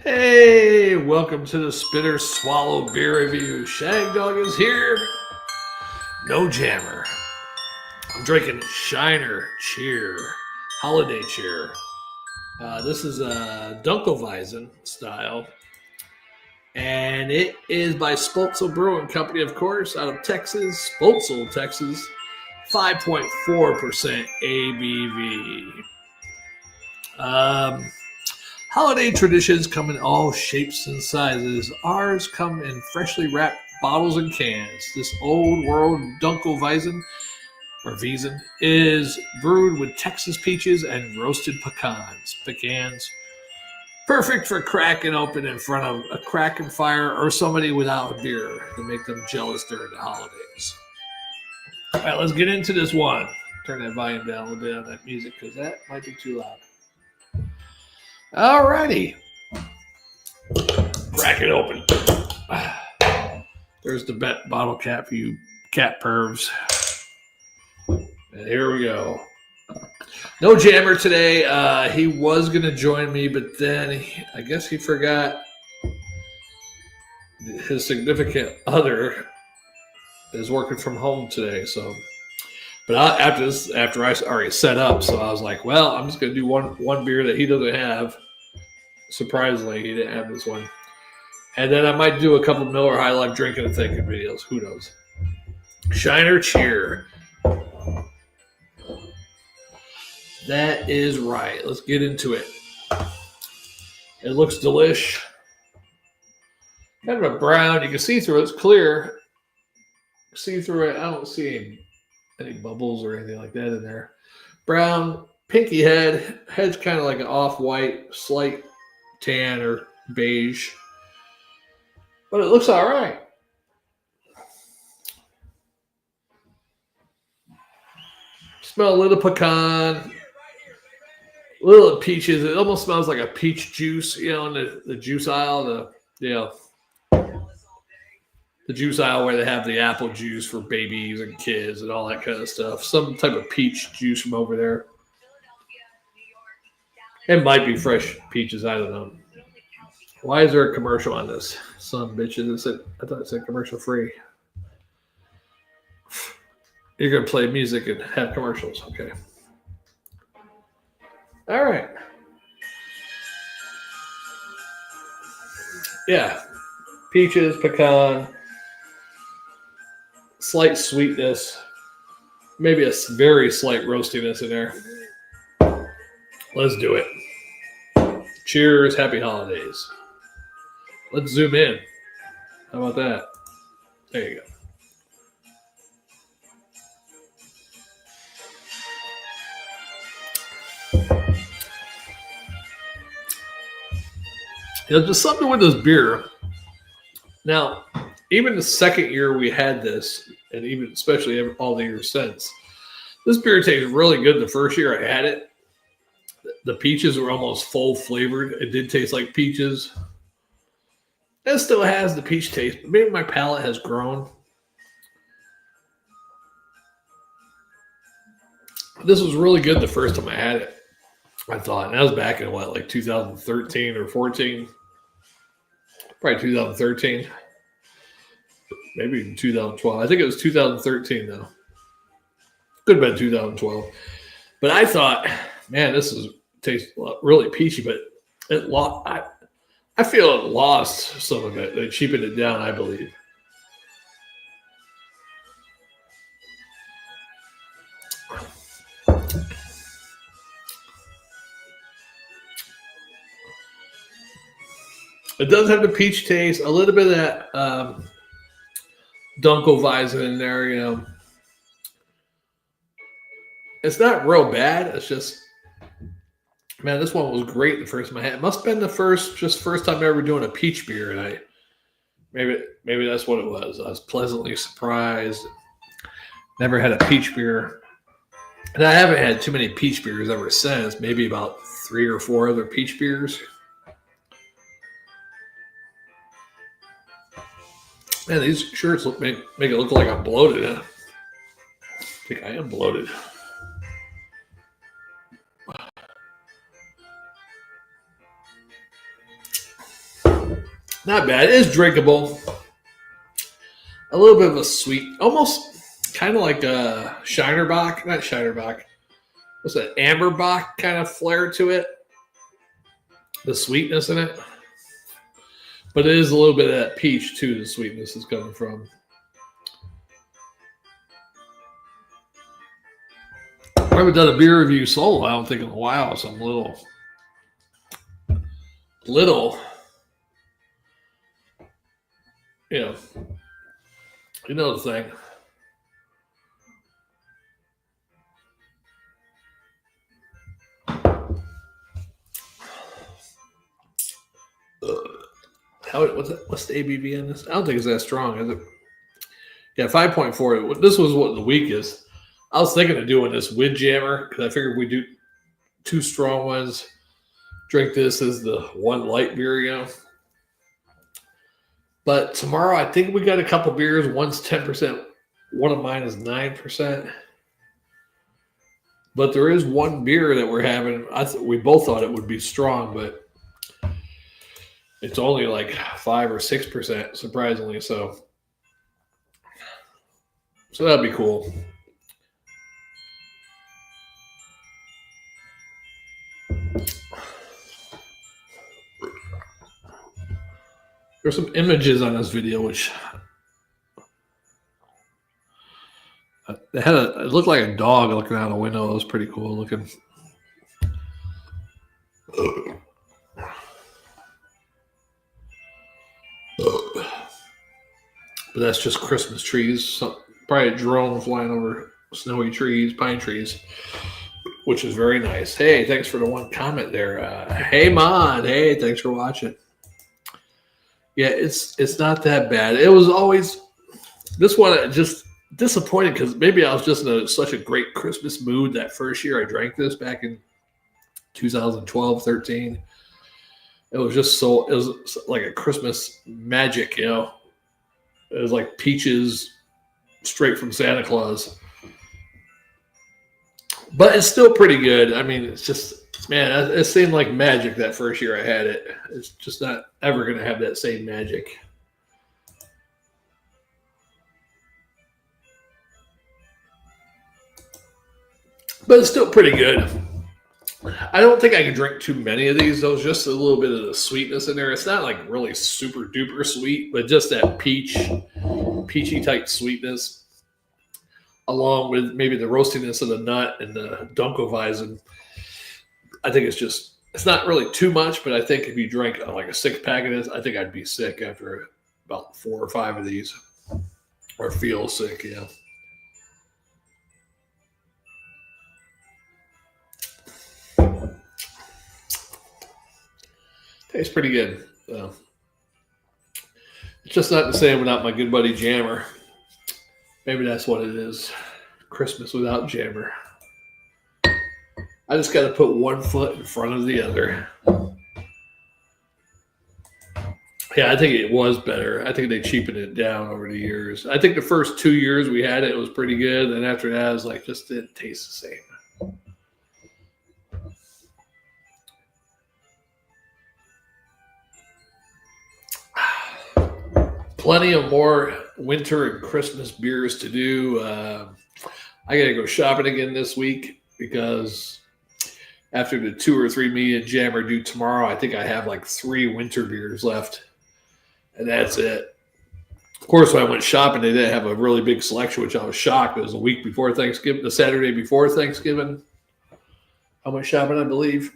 Hey, welcome to the Spitter Swallow Beer Review. Shagdog is here. No jammer. I'm drinking Shiner Cheer, Holiday Cheer. This is a Dunkelweizen style. And it is by Spoetzl Brewing Company, of course, out of Texas, Spoetzl, Texas. 5.4% ABV. Holiday traditions come in all shapes and sizes. Ours come in freshly wrapped bottles and cans. This old world Dunkelweizen, or Wiesen, is brewed with Texas peaches and roasted pecans. Perfect for cracking open in front of a cracking fire or somebody without a beer to make them jealous during the holidays. All right, let's get into this one. Turn that volume down a little bit on that music because that might be too loud. Alrighty. Crack it open. There's the bottle cap for you cat pervs. And here we go. No jammer today. He was going to join me, but then I guess he forgot his significant other is working from home today. So, but after I already set up, so I was like, well, I'm just going to do one beer that he doesn't have. Surprisingly, he didn't have this one. And then I might do a couple Miller High Life drinking and thinking videos. Who knows? Shiner Cheer. That is right. Let's get into it. It looks delish. Kind of a brown. You can see through it. It's clear. See through it. I don't see any bubbles or anything like that in there. Brown, pinky head. Head's kind of like an off-white, slight tan or beige. But it looks all right. Smell a little pecan, a little peaches. It almost smells like a peach juice, in the juice aisle. The juice aisle where they have the apple juice for babies and kids and all that kind of stuff. Some type of peach juice from over there. It might be fresh peaches. I don't know. Why is there a commercial on this? Son of bitches. I thought it said commercial free. You're going to play music and have commercials. Okay. All right. Yeah. Peaches, pecan, slight sweetness, maybe a very slight roastiness in there. Let's do it. Cheers. Happy holidays. Let's zoom in. How about that? There you go. Just something with this beer. Now, even the second year we had this, and even especially all the years since, this beer tastes really good. The first year I had it, the peaches were almost full flavored. It did taste like peaches. It still has the peach taste, but maybe my palate has grown. This was really good the first time I had it, I thought. And that was back in, 2013 or 14? Probably 2013. Maybe even 2012. I think it was 2013, though. Could have been 2012. But I thought, man, tastes really peachy, but I feel it lost some of it. They cheapened it down, I believe. It does have the peach taste, a little bit of that Dunkelweizen in there, It's not real bad. It's just, man, this one was great the first time I had it. It must have been the first time ever doing a peach beer, and maybe that's what it was. I was pleasantly surprised. Never had a peach beer. And I haven't had too many peach beers ever since, maybe about 3 or 4 other peach beers. Man, these shirts make it look like I'm bloated. I think I am bloated. Not bad. It is drinkable. A little bit of a sweet, almost kind of like a Shinerbach. Not Shinerbach. What's that? Amberbach kind of flair to it. The sweetness in it. But it is a little bit of that peach, too, the sweetness is coming from. I haven't done a beer review solo, I don't think, in a while, so I'm a little, you know the thing. What's the ABV on this? I don't think it's that strong, is it? Yeah, 5.4. This was what the week is. I was thinking of doing this with Jammer because I figured we do 2 strong ones. Drink this as the one light beer, But tomorrow, I think we got a couple beers. One's 10%. One of mine is 9%. But there is one beer that we're having. We both thought it would be strong, but it's only like 5 or 6%, surprisingly. So that'd be cool. There's some images on this video, which it looked like a dog looking out a window. It was pretty cool looking. But that's just Christmas trees. Probably a drone flying over snowy trees, pine trees, which is very nice. Hey, thanks for the one comment there. Hey, Mon. Hey, thanks for watching. Yeah, it's not that bad. It was always this one just disappointed because maybe I was just in such a great Christmas mood that first year I drank this back in 2012, 13. It was like a Christmas magic, It was like peaches straight from Santa Claus. But it's still pretty good. I mean, it's just, man, it seemed like magic that first year I had it. It's just not ever going to have that same magic. But it's still pretty good. I don't think I can drink too many of these, though. Just a little bit of the sweetness in there. It's not like really super duper sweet, but just that peachy type sweetness, along with maybe the roastiness of the nut and the Dunkelweizen. I think it's not really too much, but I think if you drank like a 6-pack of this, I think I'd be sick after about 4 or 5 of these, or feel sick, Tastes pretty good. It's just not the same without my good buddy Jammer. Maybe that's what it is. Christmas without Jammer. I just got to put one foot in front of the other. Yeah, I think it was better. I think they cheapened it down over the years. I think the first 2 years we had it was pretty good. And after that, it was like just didn't taste the same. Plenty of more winter and Christmas beers to do. I got to go shopping again this week because after the 2 or 3 me and Jammer do tomorrow, I think I have like 3 winter beers left. And that's it. Of course, when I went shopping, they didn't have a really big selection, which I was shocked. It was a week before Thanksgiving, the Saturday before Thanksgiving. I went shopping, I believe.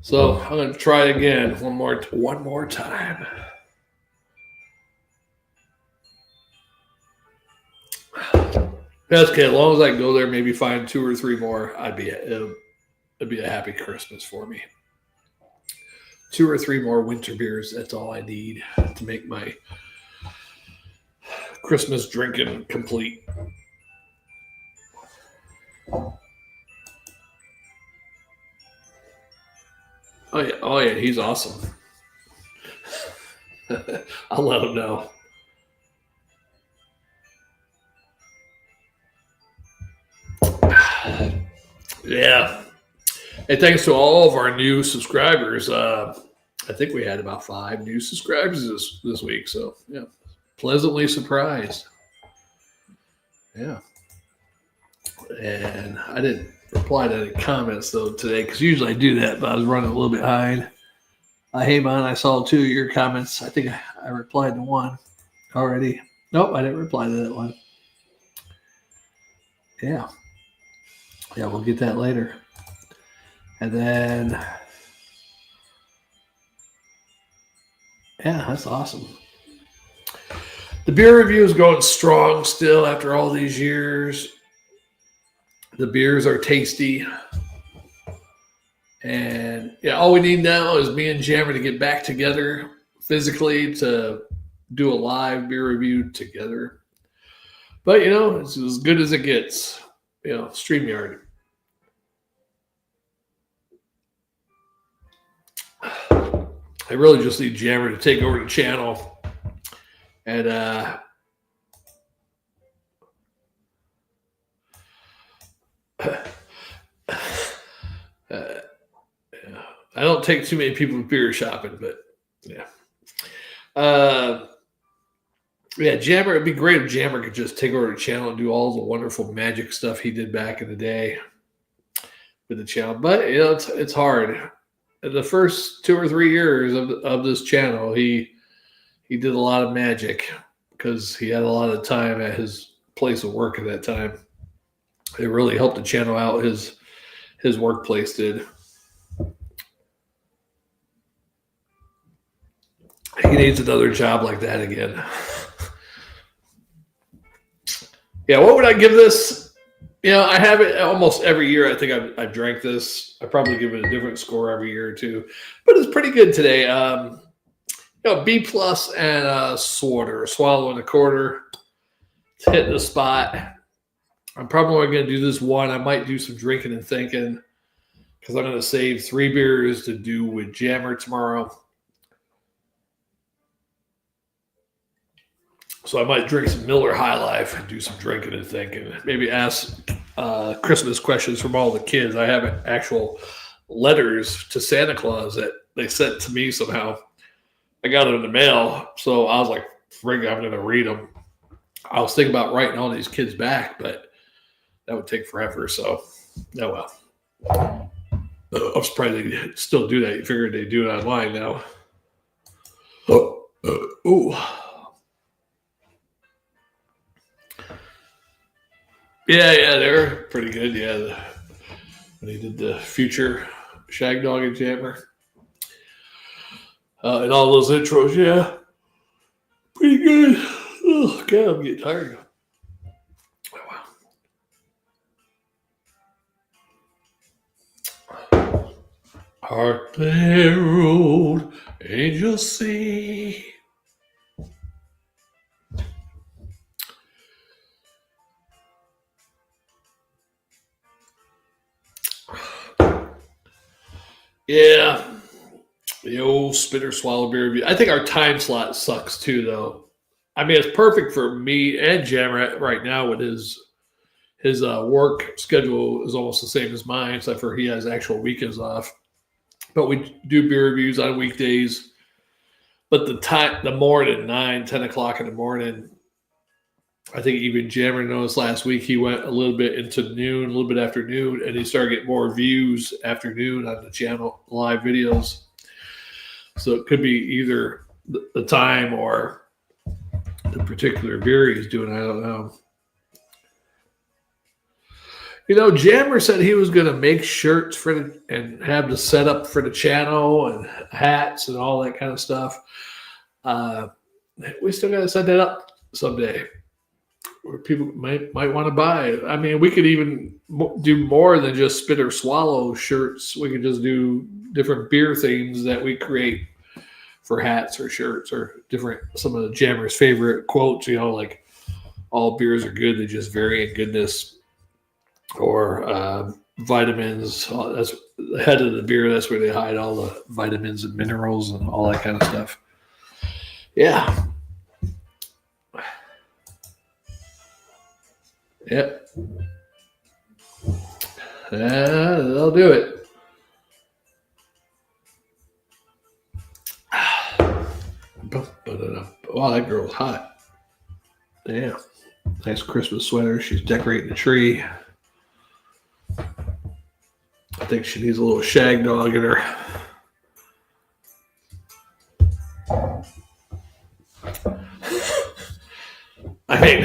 So I'm going to try it again one more time. That's okay. As long as I can go there, maybe find 2 or 3 more, it'd be a happy Christmas for me. 2 or 3 more winter beers. That's all I need to make my Christmas drinking complete. Oh yeah, he's awesome. I'll let him know. Yeah. Hey, thanks to all of our new subscribers. I think we had about 5 new subscribers this week. So yeah, pleasantly surprised. Yeah. And I didn't reply to any comments though today because usually I do that, but I was running a little bit behind. Hey man, I saw 2 of your comments. I think I replied to one already. Nope, I didn't reply to that one. Yeah, we'll get that later. And then, yeah, that's awesome. The beer review is going strong still after all these years. The beers are tasty. And yeah, all we need now is me and Jammer to get back together physically to do a live beer review together. But, it's as good as it gets. StreamYard. I really just need Jammer to take over the channel. And I don't take too many people beer shopping, but yeah. Jammer, it'd be great if Jammer could just take over the channel and do all the wonderful magic stuff he did back in the day with the channel. But, it's hard. In the first 2 or 3 years of this channel, he did a lot of magic because he had a lot of time at his place of work at that time. It really helped the channel out. His workplace did. He needs another job like that again. Yeah, what would I give this? I have it almost every year. I think I've drank this. I probably give it a different score every year or two, but it's pretty good today. B plus and swallow and a quarter. It's hitting the spot. I'm probably only going to do this one. I might do some drinking and thinking because I'm going to save 3 beers to do with Jammer tomorrow. So I might drink some Miller High Life and do some drinking and thinking. Maybe ask Christmas questions from all the kids. I have actual letters to Santa Claus that they sent to me somehow. I got them in the mail, so I was like, frig, I'm going to read them. I was thinking about writing all these kids back, but that would take forever, so oh well. I'm surprised they still do that. You figured they do it online now. Ooh. Yeah, they're pretty good. Yeah, when he did the future Shagdog and Jammer and all those intros, yeah, pretty good. Oh God, I'm getting tired. Wow. Heartland Road, Angel Sea. Yeah, the old spitter swallow beer review. I think our time slot sucks too, though. I mean, it's perfect for me and Jammer right now with his work schedule is almost the same as mine, except for he has actual weekends off. But we do beer reviews on weekdays. But the morning, 9, 10 o'clock in the morning, I think even Jammer noticed last week he went a little bit into noon, a little bit after noon, and he started getting more views afternoon on the channel, live videos. So it could be either the time or the particular beer he's doing. I don't know. Jammer said he was going to make shirts and have the setup for the channel and hats and all that kind of stuff. We still got to set that up someday, where people might want to buy. I mean, we could even do more than just spit or swallow shirts. We could just do different beer themes that we create for hats or shirts or some of the Jammer's favorite quotes, like all beers are good, they just vary in goodness. Or vitamins. That's the head of the beer. That's where they hide all the vitamins and minerals and all that kind of stuff. Yeah. Yep. That'll do it. Wow, that girl's hot. Damn. Nice Christmas sweater. She's decorating the tree. I think she needs a little Shagdog in her. I mean,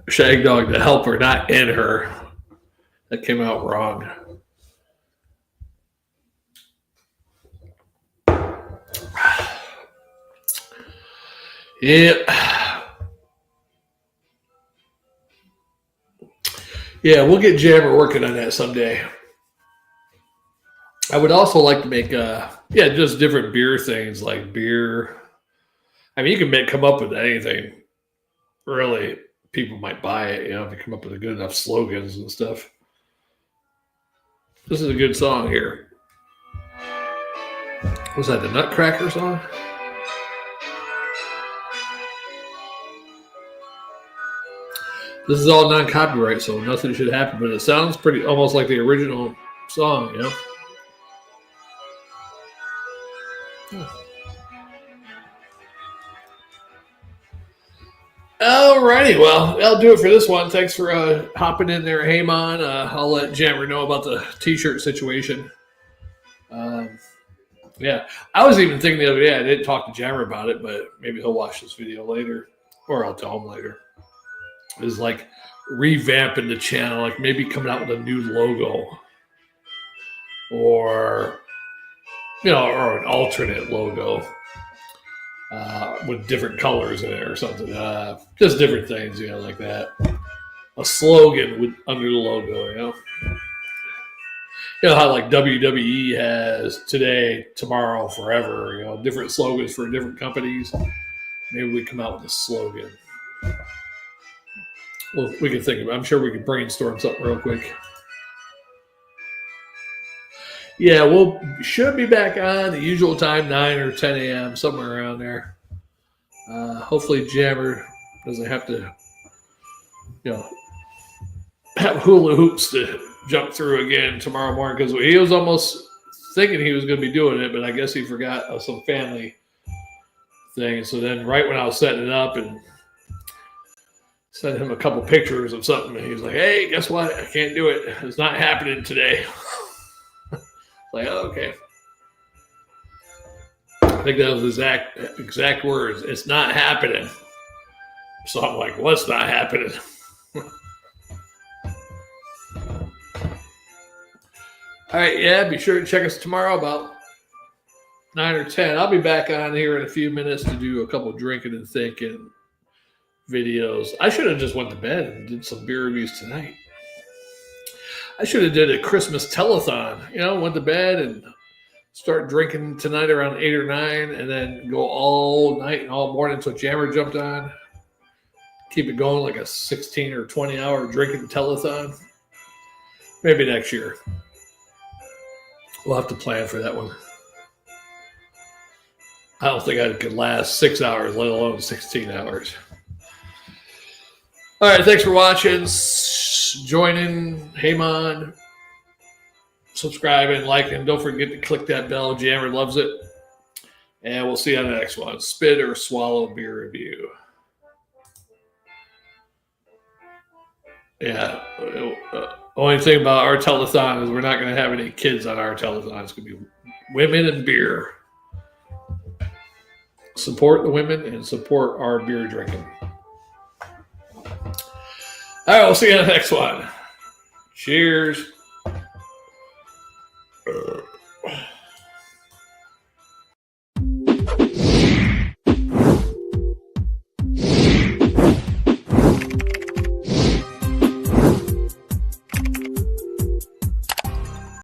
Shagdog to help her, not in her. That came out wrong. Yep. Yeah, we'll get Jammer working on that someday. I would also like to make, just different beer things like beer. I mean, you can come up with anything. Really, people might buy it, if you come up with good enough slogans and stuff. This is a good song here. Was that the Nutcracker song? This is all non-copyright, so nothing should happen, but it sounds pretty almost like the original song, Alrighty, well, that'll do it for this one. Thanks for hopping in there, Heyman. I'll let Jammer know about the t-shirt situation. I was even thinking the other day, I didn't talk to Jammer about it, but maybe he'll watch this video later, or I'll tell him later. Is like revamping the channel, like maybe coming out with a new logo, or or an alternate logo with different colors in it or something. Just different things, like that. A slogan under the logo, how like WWE has today, tomorrow, forever. Different slogans for different companies. Maybe we come out with a slogan. Well, we can think of it. I'm sure we can brainstorm something real quick. Yeah, should be back on the usual time, 9 or 10 a.m., somewhere around there. Hopefully Jammer doesn't have to, have hula hoops to jump through again tomorrow morning, because he was almost thinking he was going to be doing it, but I guess he forgot some family thing. So then right when I was setting it up and sent him a couple pictures of something, and he was like, hey, guess what? I can't do it. It's not happening today. Like, oh, okay. I think that was his exact words. It's not happening. So I'm like, what's not happening? All right, yeah, be sure to check us tomorrow about 9 or 10. I'll be back on here in a few minutes to do a couple drinking and thinking videos. I should have just went to bed and did some beer reviews tonight. I should have did a Christmas telethon, went to bed and start drinking tonight around 8 or 9 and then go all night and all morning until Jammer jumped on. Keep it going like a 16 or 20 hour drinking telethon. Maybe next year. We'll have to plan for that one. I don't think I could last 6 hours, let alone 16 hours. All right, thanks for watching. Joining, Heyman, subscribing, liking. Don't forget to click that bell. Jammer loves it. And we'll see you on the next one. Spit or Swallow beer review. Yeah. Only thing about our telethon is we're not going to have any kids on our telethon. It's going to be women and beer. Support the women and support our beer drinking. All right, we'll see you on the next one. Cheers.